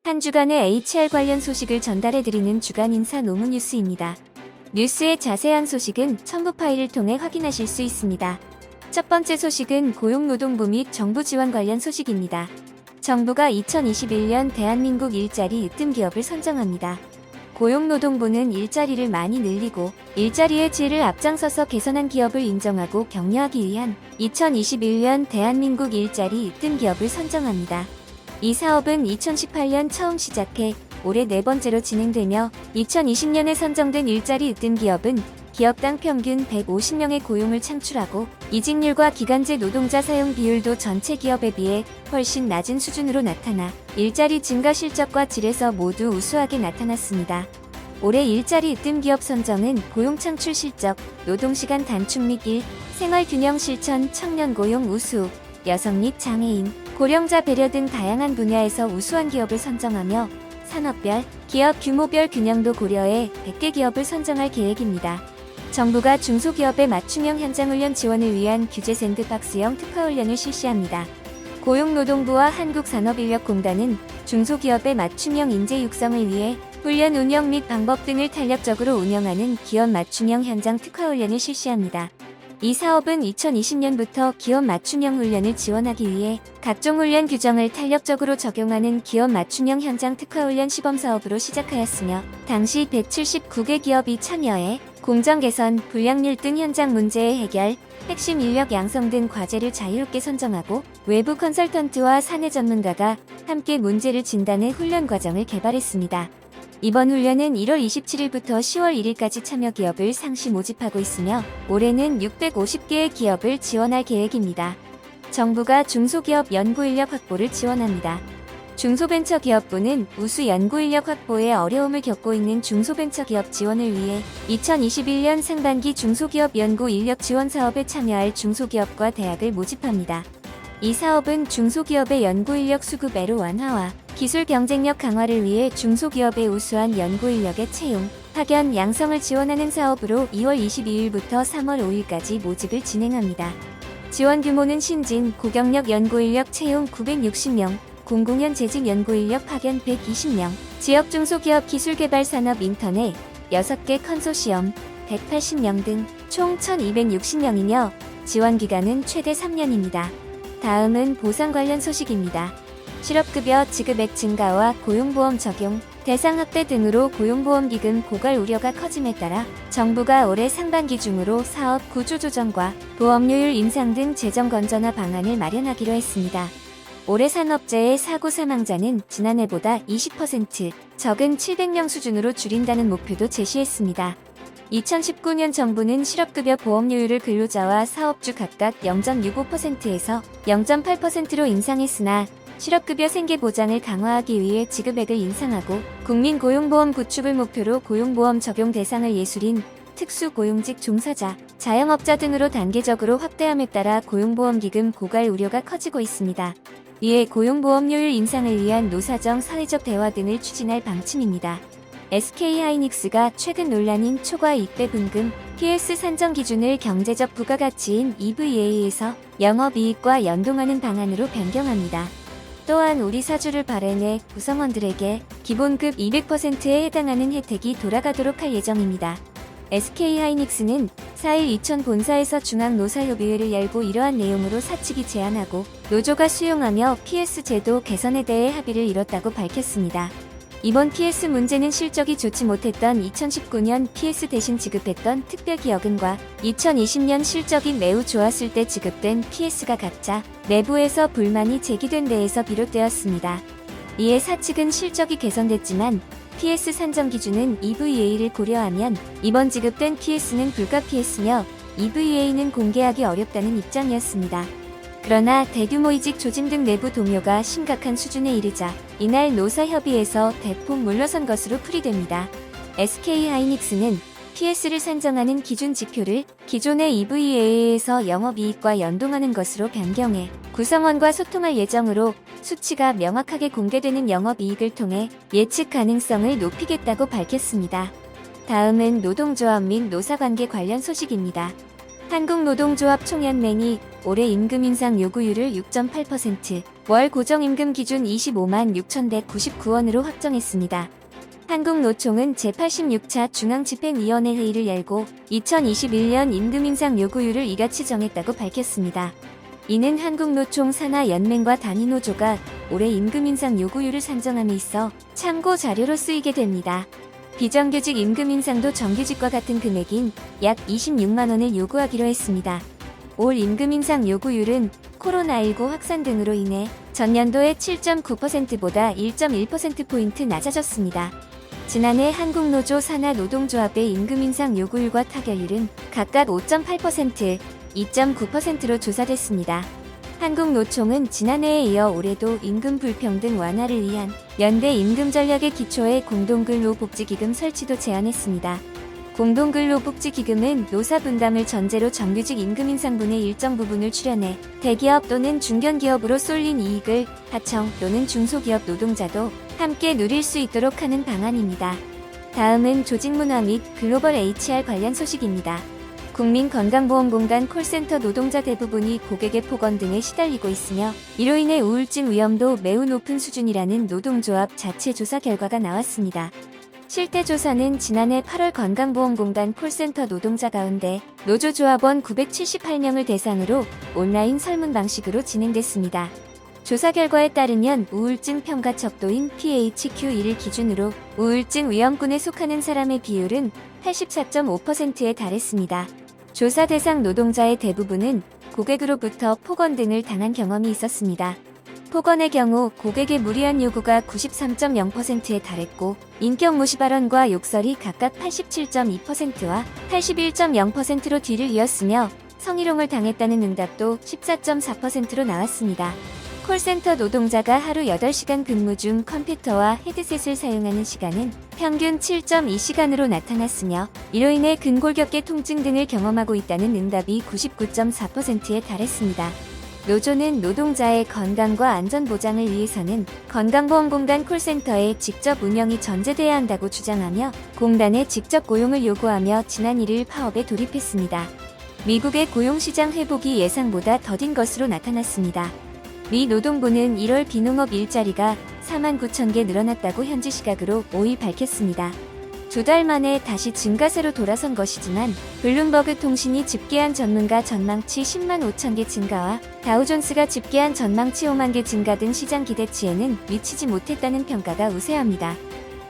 한 주간의 HR 관련 소식을 전달해드리는 주간 인사 노무 뉴스입니다. 뉴스의 자세한 소식은 첨부 파일을 통해 확인하실 수 있습니다. 첫 번째 소식은 고용노동부 및 정부 지원 관련 소식입니다. 정부가 2021년 대한민국 일자리 으뜸 기업을 선정합니다. 고용노동부는 일자리를 많이 늘리고 일자리의 질을 앞장서서 개선한 기업을 인정하고 격려하기 위한 2021년 대한민국 일자리 으뜸 기업을 선정합니다. 이 사업은 2018년 처음 시작해 올해 네 번째로 진행되며 2020년에 선정된 일자리 으뜸 기업은 기업당 평균 150명의 고용을 창출하고 이직률과 기간제 노동자 사용 비율도 전체 기업에 비해 훨씬 낮은 수준으로 나타나 일자리 증가 실적과 질에서 모두 우수하게 나타났습니다. 올해 일자리 으뜸 기업 선정은 고용 창출 실적, 노동시간 단축 및 생활균형 실천, 청년 고용 우수, 여성 및 장애인, 고령자 배려 등 다양한 분야에서 우수한 기업을 선정하며 산업별, 기업 규모별 균형도 고려해 100개 기업을 선정할 계획입니다. 정부가 중소기업의 맞춤형 현장훈련 지원을 위한 규제 샌드박스형 특화훈련을 실시합니다. 고용노동부와 한국산업인력공단은 중소기업의 맞춤형 인재 육성을 위해 훈련 운영 및 방법 등을 탄력적으로 운영하는 기업 맞춤형 현장 특화훈련을 실시합니다. 이 사업은 2020년부터 기업 맞춤형 훈련을 지원하기 위해 각종 훈련 규정을 탄력적으로 적용하는 기업 맞춤형 현장 특화훈련 시범사업으로 시작하였으며 당시 179개 기업이 참여해 공정 개선, 불량률 등 현장 문제의 해결, 핵심 인력 양성 등 과제를 자유롭게 선정하고 외부 컨설턴트와 사내 전문가가 함께 문제를 진단해 훈련 과정을 개발했습니다. 이번 훈련은 1월 27일부터 10월 1일까지 참여 기업을 상시 모집하고 있으며 올해는 650개의 기업을 지원할 계획입니다. 정부가 중소기업 연구인력 확보를 지원합니다. 중소벤처기업부는 우수 연구인력 확보에 어려움을 겪고 있는 중소벤처기업 지원을 위해 2021년 상반기 중소기업 연구인력 지원 사업에 참여할 중소기업과 대학을 모집합니다. 이 사업은 중소기업의 연구인력 수급 애로 완화와 기술 경쟁력 강화를 위해 중소기업의 우수한 연구인력의 채용, 파견, 양성을 지원하는 사업으로 2월 22일부터 3월 5일까지 모집을 진행합니다. 지원 규모는 신진, 고경력 연구인력 채용 960명, 공공연 재직 연구인력 파견 120명, 지역 중소기업 기술개발 산업 인턴에 6개 컨소시엄 180명 등 총 1260명이며 지원 기간은 최대 3년입니다. 다음은 보상 관련 소식입니다. 실업급여 지급액 증가와 고용보험 적용, 대상 확대 등으로 고용보험기금 고갈 우려가 커짐에 따라 정부가 올해 상반기 중으로 사업 구조조정과 보험료율 인상 등 재정 건전화 방안을 마련하기로 했습니다. 올해 산업재해 사고 사망자는 지난해보다 20% 적은 700명 수준으로 줄인다는 목표도 제시했습니다. 2019년 정부는 실업급여 보험료율을 근로자와 사업주 각각 0.65%에서 0.8%로 인상했으나 실업급여 생계보장을 강화하기 위해 지급액을 인상하고 국민고용보험 구축을 목표로 고용보험 적용 대상을 예술인, 특수고용직 종사자, 자영업자 등으로 단계적으로 확대함에 따라 고용보험기금 고갈 우려가 커지고 있습니다. 이에 고용보험료율 인상을 위한 노사정 사회적 대화 등을 추진할 방침입니다. SK하이닉스가 최근 논란인 초과 입대분금, PS 산정 기준을 경제적 부가가치인 EVA에서 영업이익과 연동하는 방안으로 변경합니다. 또한 우리 사주를 발행해 구성원들에게 기본급 200%에 해당하는 혜택이 돌아가도록 할 예정입니다. SK하이닉스는 4일 이천 본사에서 중앙노사협의회를 열고 이러한 내용으로 사측이 제안하고 노조가 수용하며 PS 제도 개선에 대해 합의를 이뤘다고 밝혔습니다. 이번 PS 문제는 실적이 좋지 못했던 2019년 PS 대신 지급했던 특별기여금과 2020년 실적이 매우 좋았을 때 지급된 PS가 각자 내부에서 불만이 제기된 데에서 비롯되었습니다. 이에 사측은 실적이 개선됐지만 PS 산정 기준은 EVA를 고려하면 이번 지급된 PS는 불가 PS며 EVA는 공개하기 어렵다는 입장이었습니다. 그러나 대규모 이직 조짐 등 내부 동요가 심각한 수준에 이르자 이날 노사협의에서 대폭 물러선 것으로 풀이됩니다. SK하이닉스는 PS를 산정하는 기준 지표를 기존의 EVA에서 영업이익과 연동하는 것으로 변경해 구성원과 소통할 예정으로 수치가 명확하게 공개되는 영업이익을 통해 예측 가능성을 높이겠다고 밝혔습니다. 다음은 노동조합 및 노사관계 관련 소식입니다. 한국노동조합 총연맹이 올해 임금 인상 요구율을 6.8%, 월 고정임금 기준 25만 6,199원으로 확정했습니다. 한국노총은 제86차 중앙집행위원회 회의를 열고 2021년 임금 인상 요구율을 이같이 정했다고 밝혔습니다. 이는 한국노총 산하연맹과 단위노조가 올해 임금 인상 요구율을 산정함에 있어 참고 자료로 쓰이게 됩니다. 비정규직 임금 인상도 정규직과 같은 금액인 약 26만 원을 요구하기로 했습니다. 올 임금 인상 요구율은 코로나19 확산 등으로 인해 전년도의 7.9%보다 1.1%포인트 낮아졌습니다. 지난해 한국노조 산하노동조합의 임금 인상 요구율과 타결율은 각각 5.8%, 2.9%로 조사됐습니다. 한국노총은 지난해에 이어 올해도 임금 불평등 완화를 위한 연대 임금 전략의 기초에 공동근로복지기금 설치도 제안했습니다. 공동근로복지기금은 노사 분담을 전제로 정규직 임금 인상분의 일정 부분을 출연해 대기업 또는 중견기업으로 쏠린 이익을 하청 또는 중소기업 노동자도 함께 누릴 수 있도록 하는 방안입니다. 다음은 조직문화 및 글로벌 HR 관련 소식입니다. 국민건강보험공단 콜센터 노동자 대부분이 고객의 폭언 등에 시달리고 있으며 이로 인해 우울증 위험도 매우 높은 수준이라는 노동조합 자체 조사 결과가 나왔습니다. 실태조사는 지난해 8월 건강보험공단 콜센터 노동자 가운데 노조조합원 978명을 대상으로 온라인 설문 방식으로 진행됐습니다. 조사 결과에 따르면 우울증 평가 척도인 PHQ-1을 기준으로 우울증 위험군에 속하는 사람의 비율은 84.5%에 달했습니다. 조사 대상 노동자의 대부분은 고객으로부터 폭언 등을 당한 경험이 있었습니다. 폭언의 경우 고객의 무리한 요구가 93.0%에 달했고 인격 무시 발언과 욕설이 각각 87.2%와 81.0%로 뒤를 이었으며 성희롱을 당했다는 응답도 14.4%로 나왔습니다. 콜센터 노동자가 하루 8시간 근무 중 컴퓨터와 헤드셋을 사용하는 시간은 평균 7.2시간으로 나타났으며 이로 인해 근골격계 통증 등을 경험하고 있다는 응답이 99.4%에 달했습니다. 노조는 노동자의 건강과 안전 보장을 위해서는 건강보험공단 콜센터의 직접 운영이 전제돼야 한다고 주장하며 공단에 직접 고용을 요구하며 지난 1일 파업에 돌입했습니다. 미국의 고용시장 회복이 예상보다 더딘 것으로 나타났습니다. 미 노동부는 1월 비농업 일자리가 4만 9천 개 늘어났다고 현지 시각으로 5일 밝혔습니다. 2달 만에 다시 증가세로 돌아선 것이지만 블룸버그 통신이 집계한 전문가 전망치 10만 5천 개 증가와 다우존스가 집계한 전망치 5만 개 증가 등 시장 기대치에는 미치지 못했다는 평가가 우세합니다.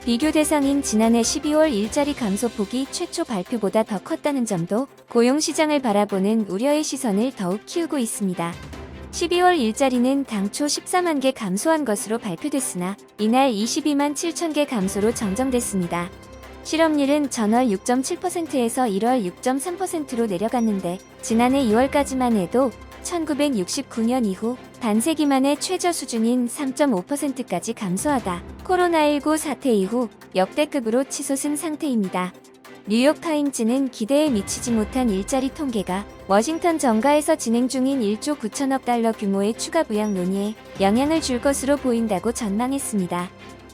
비교 대상인 지난해 12월 일자리 감소폭이 최초 발표보다 더 컸다는 점도 고용시장을 바라보는 우려의 시선을 더욱 키우고 있습니다. 12월 일자리는 당초 14만 개 감소한 것으로 발표됐으나 이날 22만 7천 개 감소로 정정됐습니다. 실업률은 전월 6.7%에서 1월 6.3%로 내려갔는데 지난해 2월까지만 해도 1969년 이후 반세기 만에 최저 수준인 3.5%까지 감소하다 코로나19 사태 이후 역대급으로 치솟은 상태입니다. 뉴욕타임즈는 기대에 미치지 못한 일자리 통계가 워싱턴 정가에서 진행 중인 1조 9천억 달러 규모의 추가 부양 논의에 영향을 줄 것으로 보인다고 전망했습니다.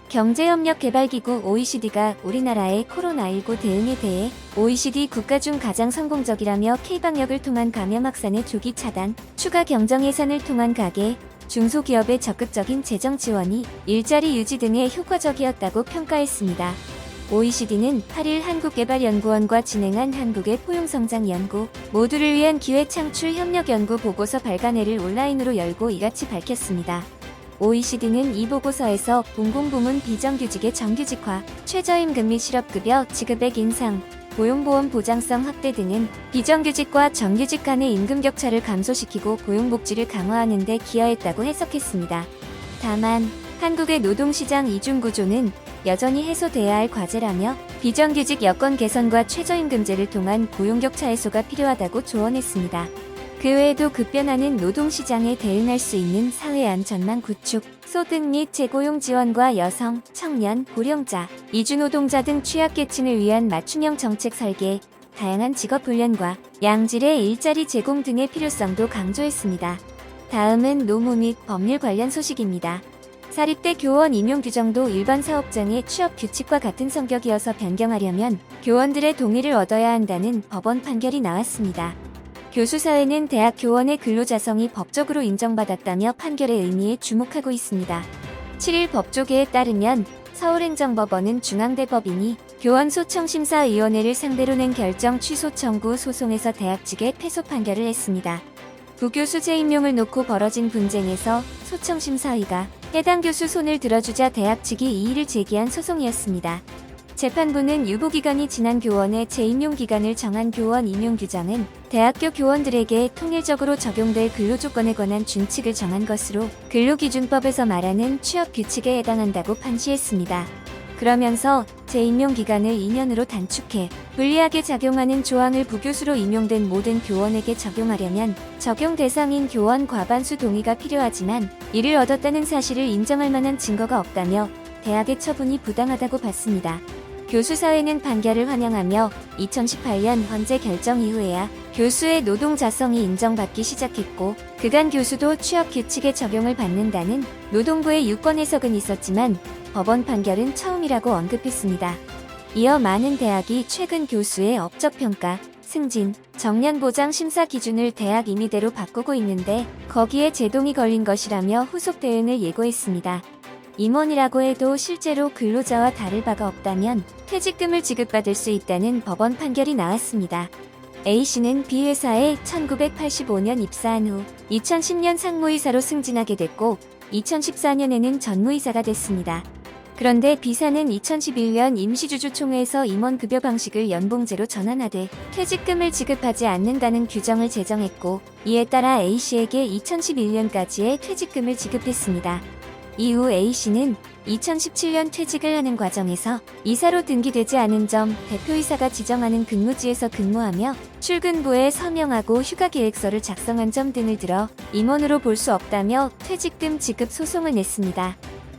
경제협력개발기구 OECD가 우리나라의 코로나19 대응에 대해 OECD 국가 중 가장 성공적이라며 K방역을 통한 감염 확산의 조기 차단, 추가 경정 예산을 통한 가계, 중소기업의 적극적인 재정 지원이 일자리 유지 등에 효과적이었다고 평가했습니다. OECD는 8일 한국개발연구원과 진행한 한국의 포용성장 연구, 모두를 위한 기회 창출 협력 연구 보고서 발간회를 온라인으로 열고 이같이 밝혔습니다. OECD는 이 보고서에서 공공부문 비정규직의 정규직화, 최저임금 및 실업급여 지급액 인상, 고용보험 보장성 확대 등은 비정규직과 정규직 간의 임금 격차를 감소시키고 고용복지를 강화하는 데 기여했다고 해석했습니다. 다만 한국의 노동시장 이중구조는 여전히 해소돼야 할 과제라며 비정규직 여건 개선과 최저임금제를 통한 고용격차 해소가 필요하다고 조언했습니다. 그 외에도 급변하는 노동시장에 대응할 수 있는 사회안 전망 구축, 소득 및 재고용 지원과 여성, 청년, 고령자, 이주노동자 등 취약계층을 위한 맞춤형 정책 설계, 다양한 직업 훈련과 양질의 일자리 제공 등의 필요성도 강조했습니다. 다음은 노무 및 법률 관련 소식입니다. 사립대 교원 임용 규정도 일반 사업장의 취업 규칙과 같은 성격이어서 변경하려면 교원들의 동의를 얻어야 한다는 법원 판결이 나왔습니다. 교수사회는 대학 교원의 근로자성이 법적으로 인정받았다며 판결의 의미에 주목하고 있습니다. 7일 법조계에 따르면 서울행정법원은 중앙대법인이 교원 소청심사위원회를 상대로 낸 결정 취소 청구 소송에서 대학 측에 패소 판결을 했습니다. 부교수 재임용을 놓고 벌어진 분쟁에서 소청심사위가 해당 교수 손을 들어주자 대학 측이 이의를 제기한 소송이었습니다. 재판부는 유보기간이 지난 교원의 재임용 기간을 정한 교원 임용 규정은 대학교 교원들에게 통일적으로 적용될 근로조건에 관한 준칙을 정한 것으로 근로기준법에서 말하는 취업규칙에 해당한다고 판시했습니다. 그러면서 재임용 기간을 2년으로 단축해 불리하게 작용하는 조항을 부교수로 임용된 모든 교원에게 적용하려면 적용 대상인 교원 과반수 동의가 필요하지만 이를 얻었다는 사실을 인정할 만한 증거가 없다며 대학의 처분이 부당하다고 봤습니다. 교수사회는 판결을 환영하며 2018년 헌재 결정 이후에야 교수의 노동자성이 인정받기 시작했고 그간 교수도 취업규칙의 적용을 받는다는 노동부의 유권 해석은 있었지만 법원 판결은 처음이라고 언급했습니다. 이어 많은 대학이 최근 교수의 업적평가, 승진, 정년보장 심사 기준을 대학 임의대로 바꾸고 있는데 거기에 제동이 걸린 것이라며 후속 대응을 예고했습니다. 임원이라고 해도 실제로 근로자와 다를 바가 없다면 퇴직금을 지급받을 수 있다는 법원 판결이 나왔습니다. A씨는 B회사에 1985년 입사한 후 2010년 상무이사로 승진하게 됐고 2014년에는 전무이사가 됐습니다. 그런데 B사는 2011년 임시주주총회에서 임원급여 방식을 연봉제로 전환하되 퇴직금을 지급하지 않는다는 규정을 제정했고 이에 따라 A씨에게 2011년까지의 퇴직금을 지급했습니다. 이후 A씨는 2017년 퇴직을 하는 과정에서 이사로 등기되지 않은 점, 대표이사가 지정하는 근무지에서 근무하며 출근부에 서명하고 휴가계획서를 작성한 점 등을 들어 임원으로 볼 수 없다며 퇴직금 지급 소송을 냈습니다.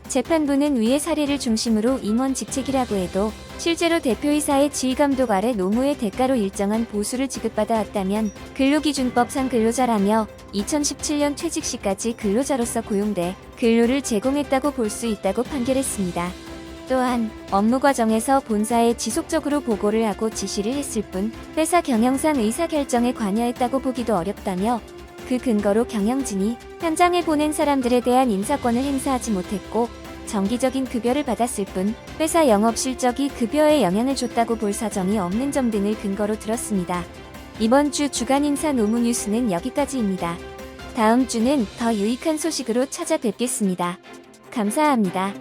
재판부는 위의 사례를 중심으로 임원 직책이라고 해도 실제로 대표이사의 지휘감독 아래 노무의 대가로 일정한 보수를 지급받아 왔다면 근로기준법상 근로자라며 2017년 퇴직 시까지 근로자로서 고용돼 근로를 제공했다고 볼 수 있다고 판결했습니다. 또한 업무 과정에서 본사에 지속적으로 보고를 하고 지시를 했을 뿐 회사 경영상 의사결정에 관여했다고 보기도 어렵다며 그 근거로 경영진이 현장에 보낸 사람들에 대한 인사권을 행사하지 못했고 정기적인 급여를 받았을 뿐 회사 영업 실적이 급여에 영향을 줬다고 볼 사정이 없는 점 등을 근거로 들었습니다. 이번 주 주간 인사 노무 뉴스는 여기까지입니다. 다음 주는 더 유익한 소식으로 찾아뵙겠습니다. 감사합니다.